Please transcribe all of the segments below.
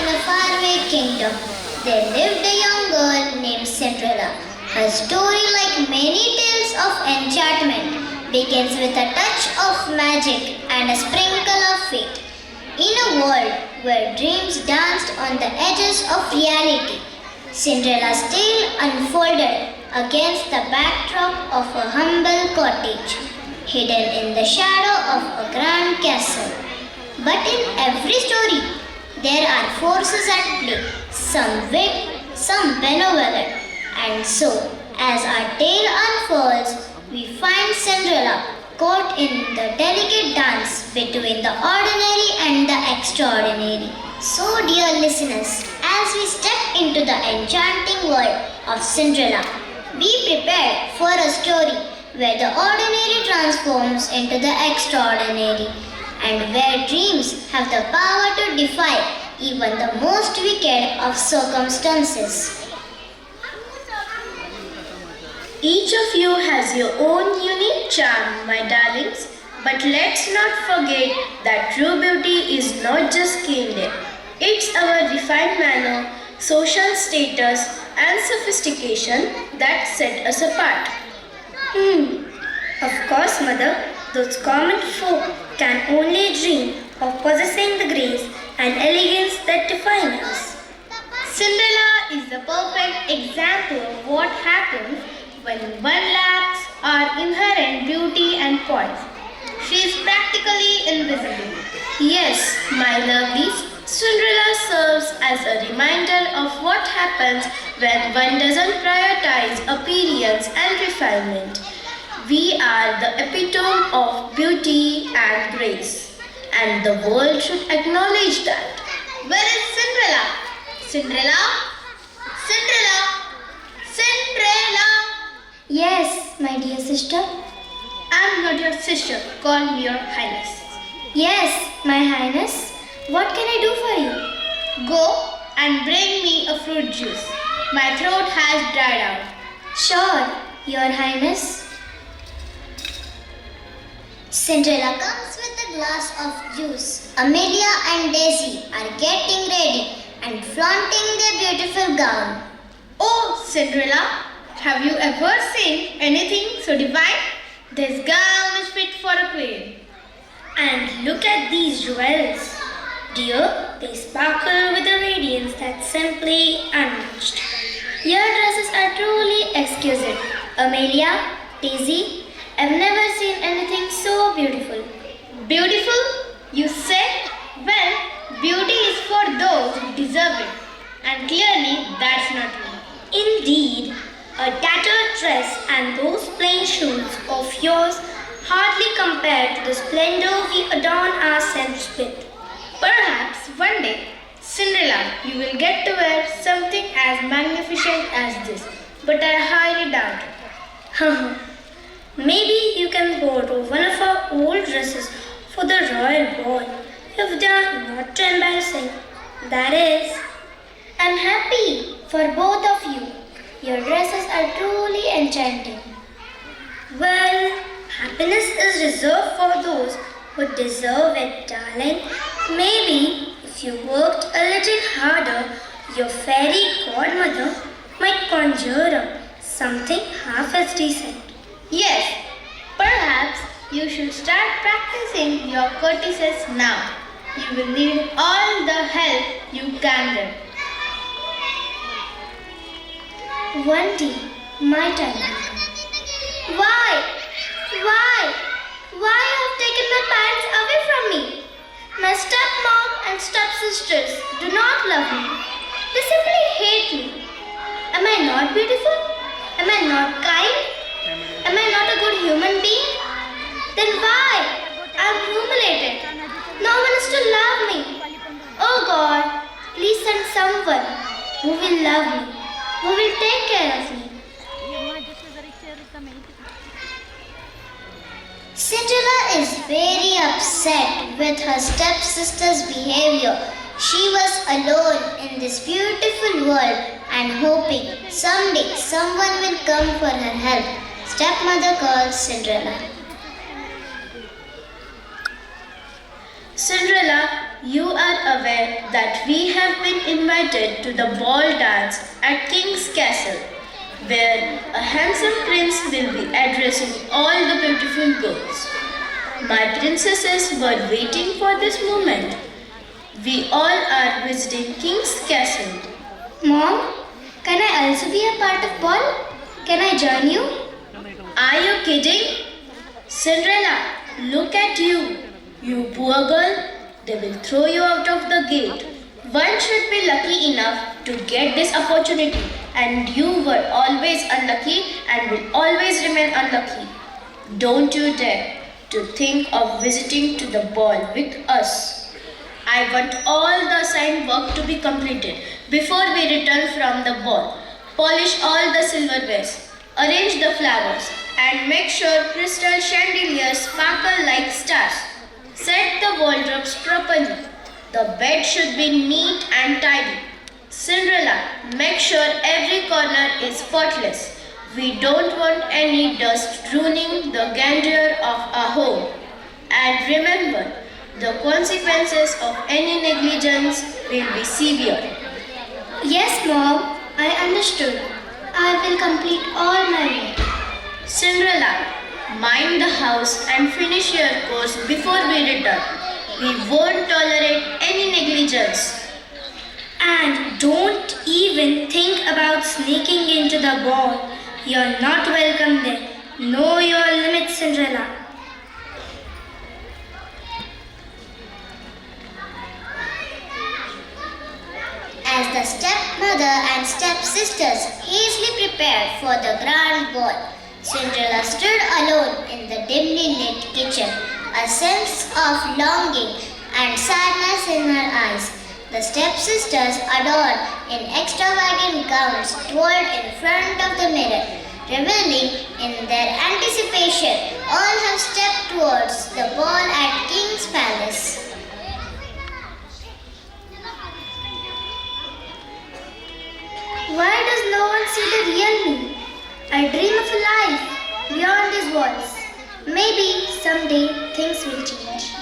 a faraway kingdom, there lived a young girl named Cinderella. Her story, like many tales of enchantment, begins with a touch of magic and a sprinkle of fate. In a world where dreams danced on the edges of reality, Cinderella's tale unfolded against the backdrop of a humble cottage, hidden in the shadow of a grand castle. But in every story, there are forces at play, some wicked, some benevolent, and so, as our tale unfolds, we find Cinderella caught in the delicate dance between the ordinary and the extraordinary. So, dear listeners, as we step into the enchanting world of Cinderella, be prepared for a story where the ordinary transforms into the extraordinary and where dreams have the power to defy even the most wicked of circumstances. Each of you has your own unique charm, my darlings, but let's not forget that true beauty is not just skin deep. It's our refined manner, social status, and sophistication that set us apart. Of course, mother, those common folk can only dream of possessing the grace and elegance that define us. Cinderella is the perfect example of what happens when one lacks our inherent beauty and poise. She is practically invisible. Yes, my lovelies, Cinderella serves as a reminder of what happens when one doesn't prioritize appearance and refinement. We are the epitome of beauty and grace, and the world should acknowledge that. Where is Cinderella? Cinderella? Cinderella? Cinderella? Yes, my dear sister. I'm not your sister. Call me your highness. Yes, my highness. What can I do for you? Go and bring me a fruit juice. My throat has dried out. Sure, your highness. Cinderella comes with a glass of juice. Amelia and Daisy are getting ready and flaunting their beautiful gown. Oh, Cinderella, have you ever seen anything so divine? This gown is fit for a queen. And look at these jewels. Dear, they sparkle with a radiance that's simply unmatched. Your dresses are truly exquisite. Amelia, Daisy, I've never seen anything so beautiful. Beautiful? You say? Well, beauty is for those who deserve it. And clearly, that's not me. Indeed, a tattered dress and those plain shoes of yours hardly compare to the splendor we adorn ourselves with. Perhaps one day, Cinderella, you will get to wear something as magnificent as this, but I highly doubt it. Maybe you can borrow one of our old dresses for the royal ball, if they are not too embarrassing. That is, I'm happy for both of you. Your dresses are truly enchanting. well, happiness is reserved for those who deserve it, darling. Maybe if you worked a little harder, your fairy godmother might conjure up something half as decent. Yes, perhaps you should start practicing your courtesies now. You will need all the help you can get. One day, my time will come. Why? Why have taken my parents away from me? My stepmom and stepsisters do not love me. They simply hate me. Am I not beautiful? Am I not kind? Am I not a good human being? Then why? I'm humiliated. No one is to love me. Oh God, please send someone who will love me, who will take care of me. Cinderella is very upset with her stepsister's behavior. She was alone in this beautiful world and hoping someday someone will come for her help. Stepmother calls Cinderella. Cinderella, you are aware that we have been invited to the ball dance at King's Castle, where a handsome prince will be addressing all the beautiful girls. My princesses were waiting for this moment. We all are visiting King's Castle. Mom, can I also be a part of ball? Can I join you? Are you kidding? Cinderella, look at you. You poor girl, they will throw you out of the gate. One should be lucky enough to get this opportunity, and you were always unlucky and will always remain unlucky. Don't you dare to think of visiting to the ball with us. I want all the assigned work to be completed before we return from the ball. Polish all the silverwares, arrange the flowers, and make sure crystal chandeliers sparkle like stars. Set the wardrobes properly. The bed should be neat and tidy. Cinderella, make sure every corner is spotless. We don't want any dust ruining the grandeur of our home. And remember, the consequences of any negligence will be severe. Yes, Mom, I understood. I will complete all my work. Cinderella, mind the house and finish your course before we return. We won't tolerate any negligence. And don't even think about sneaking into the ball. You're not welcome there. Know your limits, Cinderella. As the stepmother and stepsisters hastily prepared for the grand ball, Cinderella stood alone in the dimly lit kitchen, a sense of longing and sadness in her eyes. The stepsisters, adorned in extravagant gowns, twirled in front of the mirror, reveling in their anticipation. All have stepped towards the ball at King's Palace. Why does no one see the real me? I dream of a life beyond these walls. Maybe someday things will change.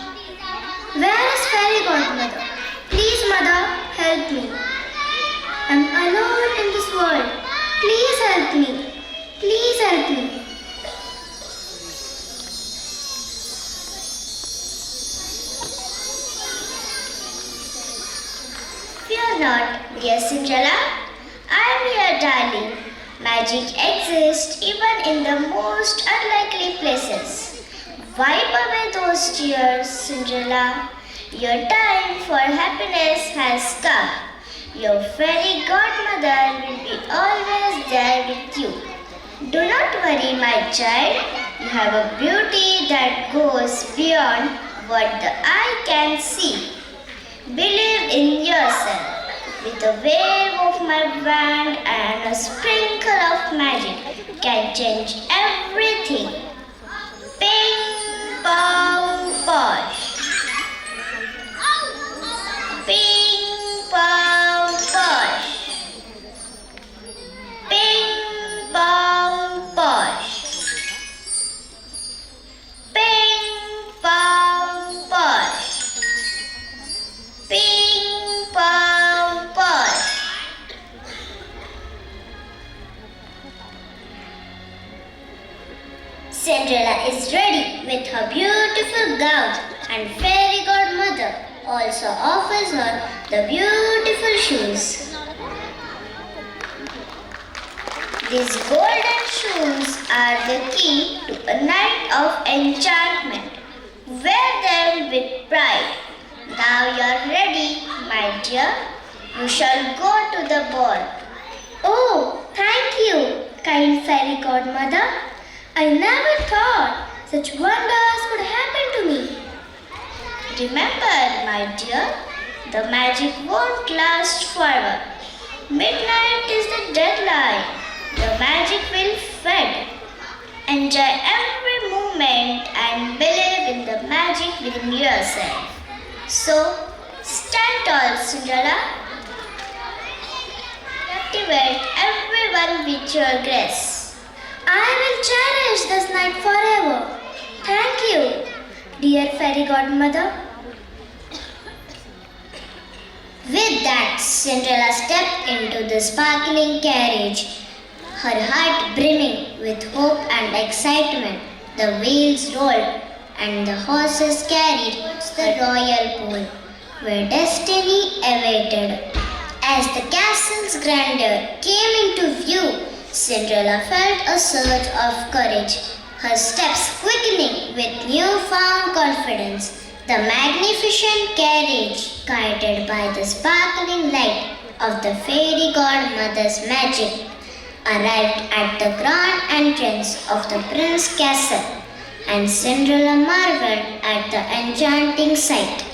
Where is Fairy Godmother? Please, Mother, help me. I'm alone in this world. Please help me. Please help me. Fear not, dear Cinderella. I am here, darling. Magic exists even in the most unlikely places. Wipe away those tears, Cinderella. Your time for happiness has come. Your fairy godmother will be always there with you. Do not worry, my child. You have a beauty that goes beyond what the eye can see. Believe in yourself. With a wave of my wand and a sprinkle of magic can change everything. Ping, pong, posh. Ping, pong, posh. Ping, pong, posh. Ping, pong, posh. Ping, pong, posh. Cinderella is ready with her beautiful gown, and fairy godmother also offers her the beautiful shoes. These golden shoes are the key to a night of enchantment. Wear them with pride. Now you're ready, my dear. You shall go to the ball. Oh, thank you, kind fairy godmother. I never thought such wonders could happen to me. Remember, my dear, the magic won't last forever. Midnight is the deadline. The magic will fade. Enjoy every moment and believe in the magic within yourself. So, stand tall, Cinderella. Captivate everyone with your grace. I will cherish this night forever. Thank you, dear fairy godmother. With that, Cinderella stepped into the sparkling carriage, her heart brimming with hope and excitement. The wheels rolled, and the horses carried the royal pool, where destiny awaited. As the castle's grandeur came into view, Cinderella felt a surge of courage, her steps quickening with newfound confidence. The magnificent carriage, guided by the sparkling light of the fairy godmother's magic, arrived at the grand entrance of the prince's castle, and Cinderella marveled at the enchanting sight.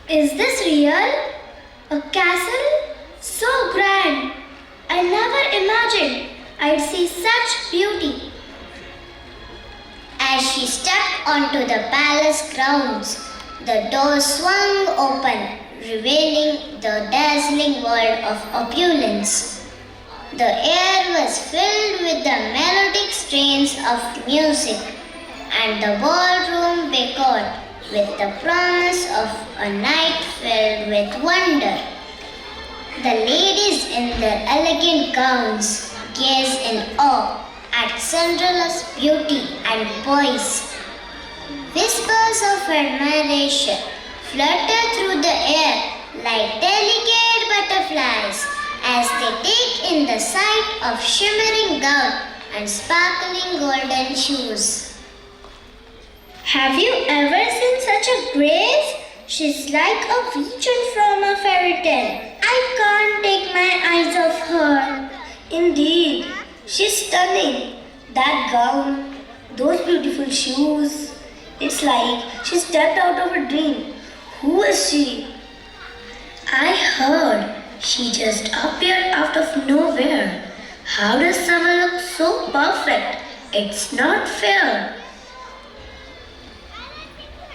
Is this real? A castle? So grand! I never imagined I'd see such beauty. As she stepped onto the palace grounds, the doors swung open, revealing the dazzling world of opulence. The air was filled with the melodic strains of music, and the ballroom echoed with the promise of a night filled with wonder. The ladies in their elegant gowns gazed in awe at Cinderella's beauty and poise. Whispers of admiration flutter through the air like delicate butterflies as they take in the sight of shimmering gown and sparkling golden shoes. Have you ever seen such a grace? She's like a vision from a fairy tale. I can't take my eyes off her. Indeed, she's stunning. That gown, those beautiful shoes. It's like she stepped out of a dream. Who is she? I heard she just appeared out of nowhere. How does someone look so perfect? It's not fair.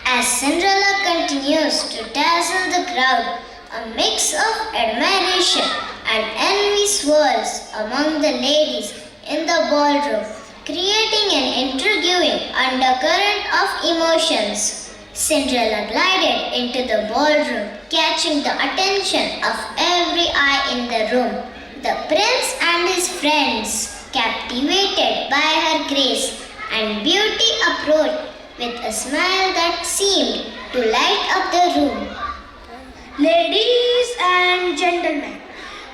As Cinderella continues to dazzle the crowd, a mix of admiration and envy swirls among the ladies in the ballroom, creating an intriguing undercurrent of emotions. Cinderella glided into the ballroom, catching the attention of every eye in the room. The prince and his friends, captivated by her grace and beauty, approached with a smile that seemed to light up the room. Ladies and gentlemen,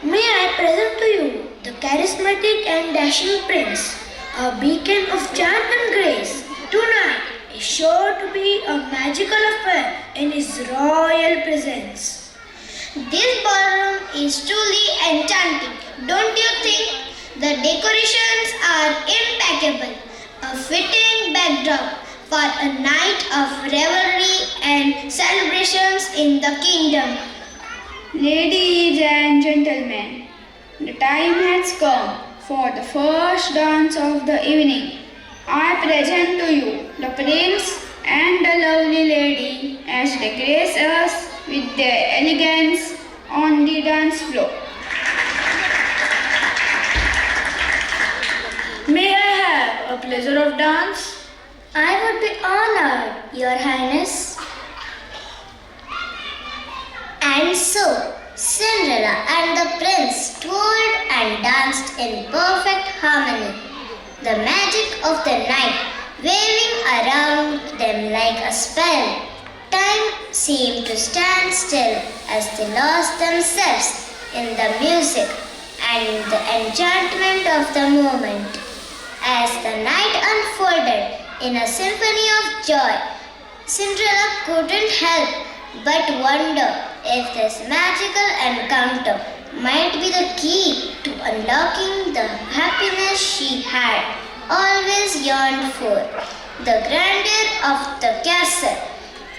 may I present to you the charismatic and dashing prince, a beacon of charm and grace. Tonight is sure to be a magical affair in his royal presence. This ballroom is truly enchanting, don't you think? The decorations are impeccable, a fitting backdrop for a night of revelry and celebrations in the kingdom. Ladies and gentlemen, the time has come for the first dance of the evening. I present to you the prince and the lovely lady as they grace us with their elegance on the dance floor. May I have a pleasure of dance? I would be honored, Your Highness. And so, Cinderella and the prince twirled and danced in perfect harmony. The magic of the night waving around them like a spell. Time seemed to stand still as they lost themselves in the music and the enchantment of the moment. As the night unfolded in a symphony of joy, Cinderella couldn't help but wonder if this magical encounter might be the key to unlocking the happiness she had always yearned for. The grandeur of the castle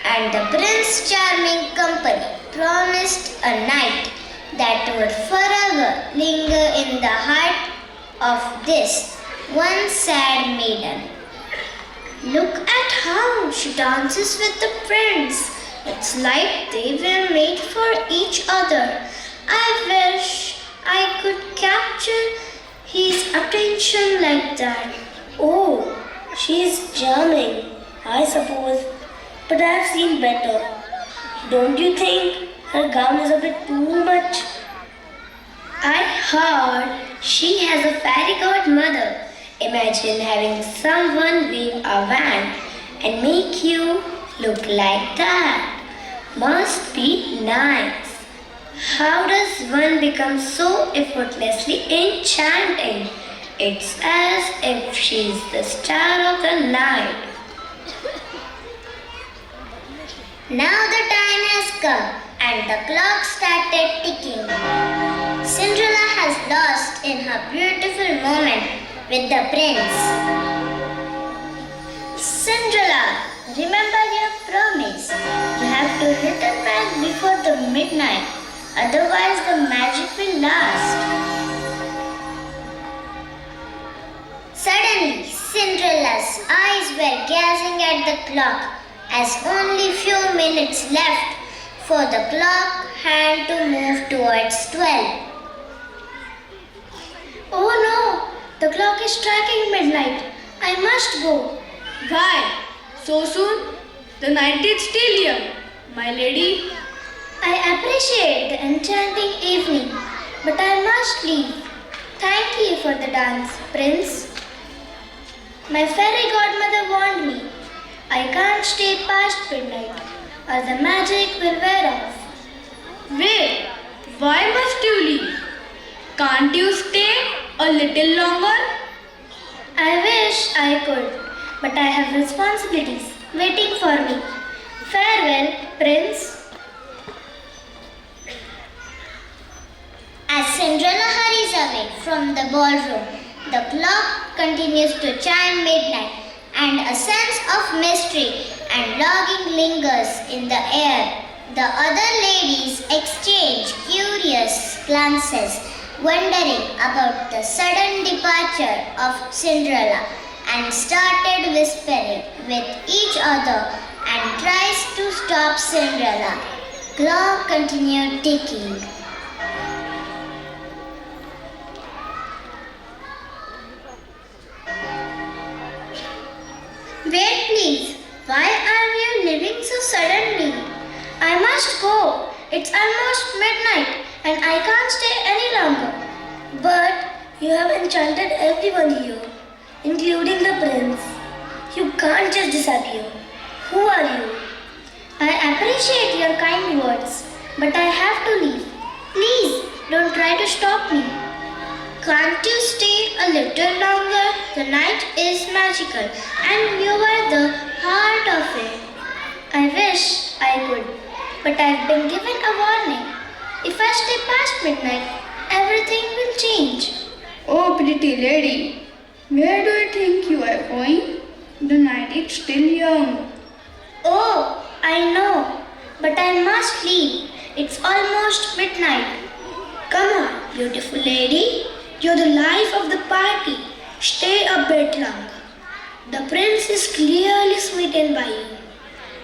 and the prince's charming company promised a night that would forever linger in the heart of this one sad maiden. Look at how she dances with the prince. It's like they were made for each other. I wish I could capture his attention like that. Oh, she's charming, I suppose, but I've seen better. Don't you think her gown is a bit too much? I heard she has a fairy godmother. Imagine having someone wave a wand and make you look like that. Must be nice. How does one become so effortlessly enchanting? It's as if she's the star of the night. Now the time has come and the clock started ticking. Cinderella has lost in her beautiful moment with the prince. Cinderella, remember your promise. You have to return back before the midnight. Otherwise the magic will last. Suddenly, Cinderella's eyes were gazing at the clock as only few minutes left for the clock hand to move towards 12. Oh no! The clock is striking midnight. I must go. Why? So soon? The night is still young, my lady. I appreciate the enchanting evening, but I must leave. Thank you for the dance, Prince. My fairy godmother warned me. I can't stay past midnight, or the magic will wear off. Wait, why must you leave? Can't you stay a little longer? I wish I could, but I have responsibilities waiting for me. Farewell, Prince. As Cinderella hurries away from the ballroom, the clock continues to chime midnight and a sense of mystery and longing lingers in the air. The other ladies exchange curious glances, wondering about the sudden departure of Cinderella, and started whispering with each other and tries to stop Cinderella. Clock continued ticking. Wait, please. Why are you leaving so suddenly? I must go. It's almost midnight and I can't stay any longer. But you have enchanted everyone here, including the prince. You can't just disappear. Who are you? I appreciate your kind words, but I have to leave. Please don't try to stop me. Can't you stay a little longer? The night is magical and you are the heart of it. I wish I could, but I've been given a warning. If I stay past midnight, everything will change. Oh, pretty lady, where do you think you are going? The night is still young. Oh, I know, but I must leave. It's almost midnight. Come on, beautiful lady. You're the life of the party. Stay a bit longer. The prince is clearly smitten by you.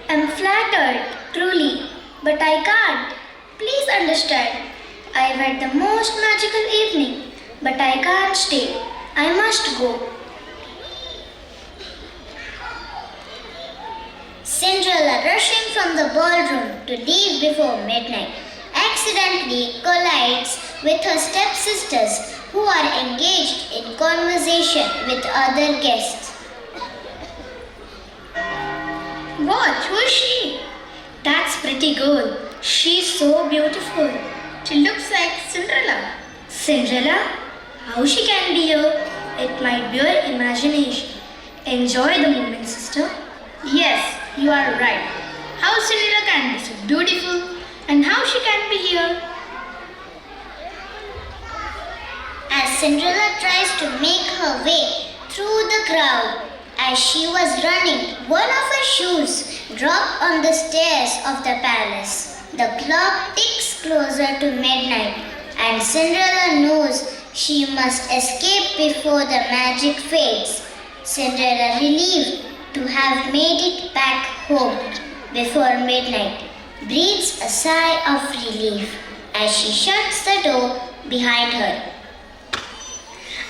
I'm flattered, truly, but I can't. Please understand. I've had the most magical evening, but I can't stay. I must go. Cinderella, rushing from the ballroom to leave before midnight, accidentally collides with her stepsisters who are engaged in conversation with other guests. What? Who is she? That's pretty girl. She's so beautiful. She looks like Cinderella. Cinderella? How she can be here? It might be your imagination. Enjoy the moment, sister. Yes, you are right. How Cinderella can be so beautiful and how she can be here. As Cinderella tries to make her way through the crowd, as she was running, one of her shoes dropped on the stairs of the palace. The clock ticks closer to midnight, and Cinderella knows she must escape before the magic fades. Cinderella, relieved to have made it back home before midnight, breathes a sigh of relief as she shuts the door behind her.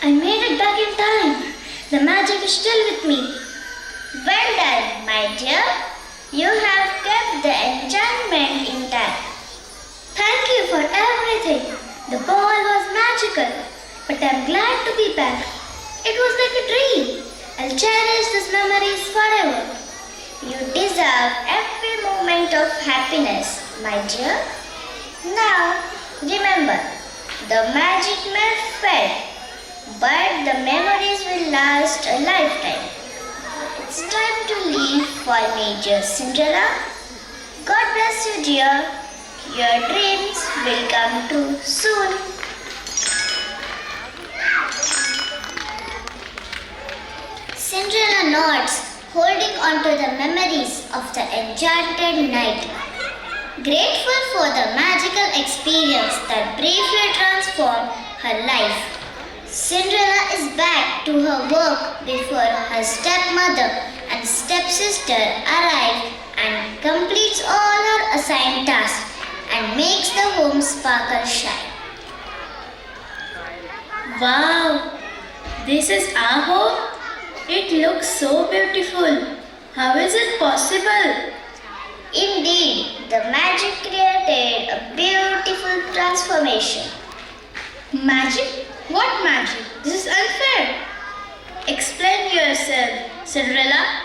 I made it back in time. The magic is still with me. Well done, my dear. You have kept the enchantment intact. Thank you for everything. The ball was magical, but I'm glad to be back. It was like a dream. I'll cherish these memories forever. You deserve every moment of happiness, my dear. Now, remember, the magic may fade, but the memories will last a lifetime. It's time to leave for me, dear Cinderella. God bless you, dear. Your dreams will come true soon. Cinderella nods, holding on to the memories of the enchanted night. Grateful for the magical experience that briefly transformed her life. Cinderella is back to her work before her stepmother and stepsister arrive and completes all her assigned tasks and makes the home sparkle shine. Wow, this is our home? It looks so beautiful. How is it possible? Indeed, the magic created a beautiful transformation. Magic? What magic? This is unfair. Explain yourself, Cinderella.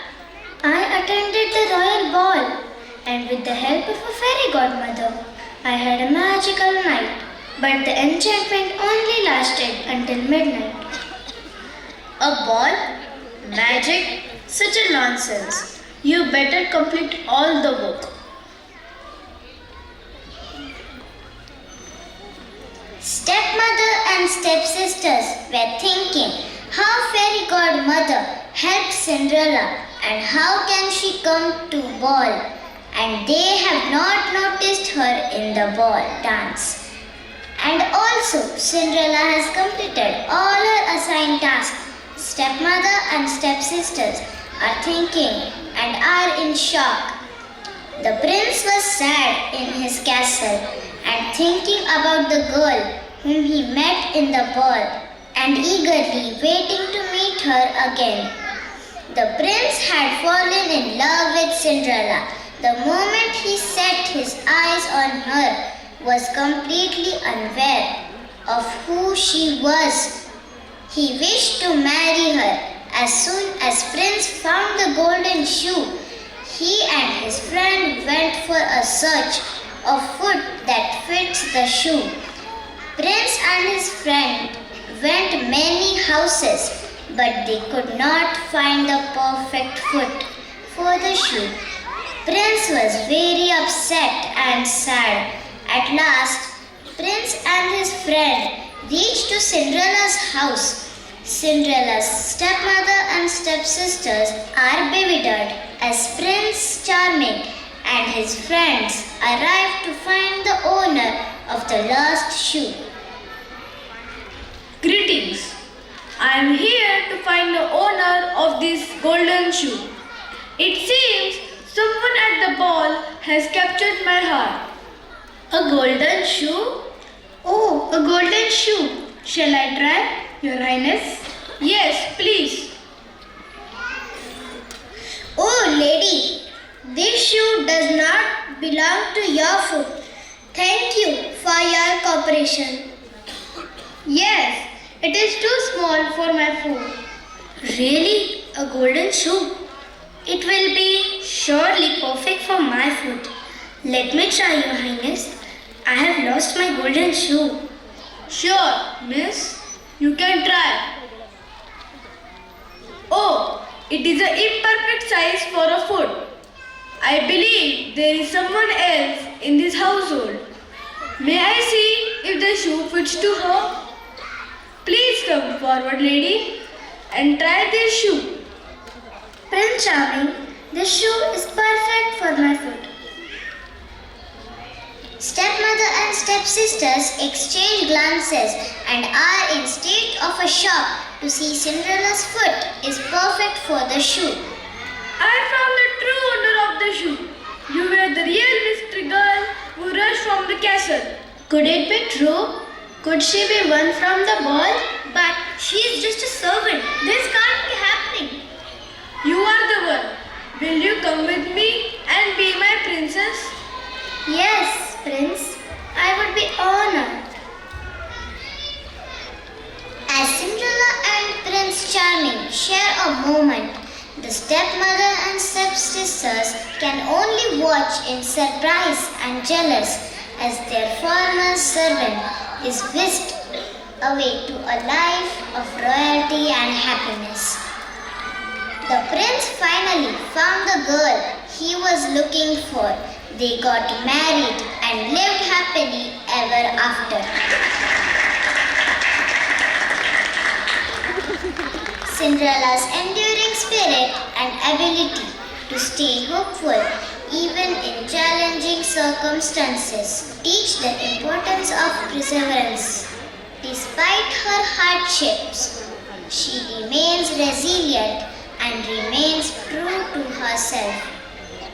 I attended the royal ball, and with the help of a fairy godmother, I had a magical night. But the enchantment only lasted until midnight. A ball? Magic? Such a nonsense. You better complete all the work. Stepmother and stepsisters were thinking how fairy godmother helped Cinderella and how can she come to ball, and they have not noticed her in the ball dance. And also Cinderella has completed all her assigned tasks. Stepmother and stepsisters are thinking and are in shock. The prince was sad in his castle and thinking about the girl whom he met in the ball and eagerly waiting to meet her again. The prince had fallen in love with Cinderella. The moment he set his eyes on her, was completely unaware of who she was. He wished to marry her. As soon as Prince found the golden shoe, he and his friend went for a search of foot that fits the shoe. Prince and his friend went many houses, but they could not find the perfect foot for the shoe. Prince was very upset and sad. At last, Prince and his friend reached to Cinderella's house. Cinderella's stepmother and stepsisters are bewildered as Prince Charming and his friends arrive to find the owner of the lost shoe. Greetings. I am here to find the owner of this golden shoe. It seems someone at the ball has captured my heart. A golden shoe? Oh, a golden shoe. Shall I try, Your Highness? Yes, please. Oh, lady, this shoe does not belong to your foot. Thank you for your cooperation. Yes, it is too small for my foot. Really? A golden shoe? It will be surely perfect for my foot. Let me try, Your Highness. I have lost my golden shoe. Sure, miss. You can try. Oh, it is an imperfect size for a foot. I believe there is someone else in this household. May I see if the shoe fits to her? Please come forward, lady, and try this shoe. Prince Charming, this shoe is perfect for my foot. Stepmother and stepsisters exchange glances and are in state of a shock to see Cinderella's foot is perfect for the shoe. I found the true owner of the shoe. You were the real mystery girl who rushed from the castle. Could it be true? Could she be one from the ball? But she is just a servant. This can't be happening. You are the one. Will you come with me and and be my princess? Yes, Prince, I would be honored. As Cinderella and Prince Charming share a moment, the stepmother and stepsisters can only watch in surprise and jealous as their former servant is whisked away to a life of royalty and happiness. The prince finally found the girl he was looking for. They got married and lived happily ever after. Cinderella's enduring spirit and ability to stay hopeful even in challenging circumstances teach the importance of perseverance. Despite her hardships, she remains resilient and remains true to herself.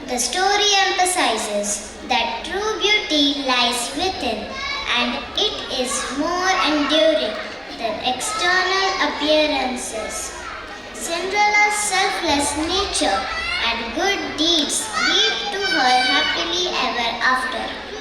The story emphasizes that true beauty lies within and it is more enduring than external appearances. Cinderella's selfless nature and good deeds lead to her happily ever after.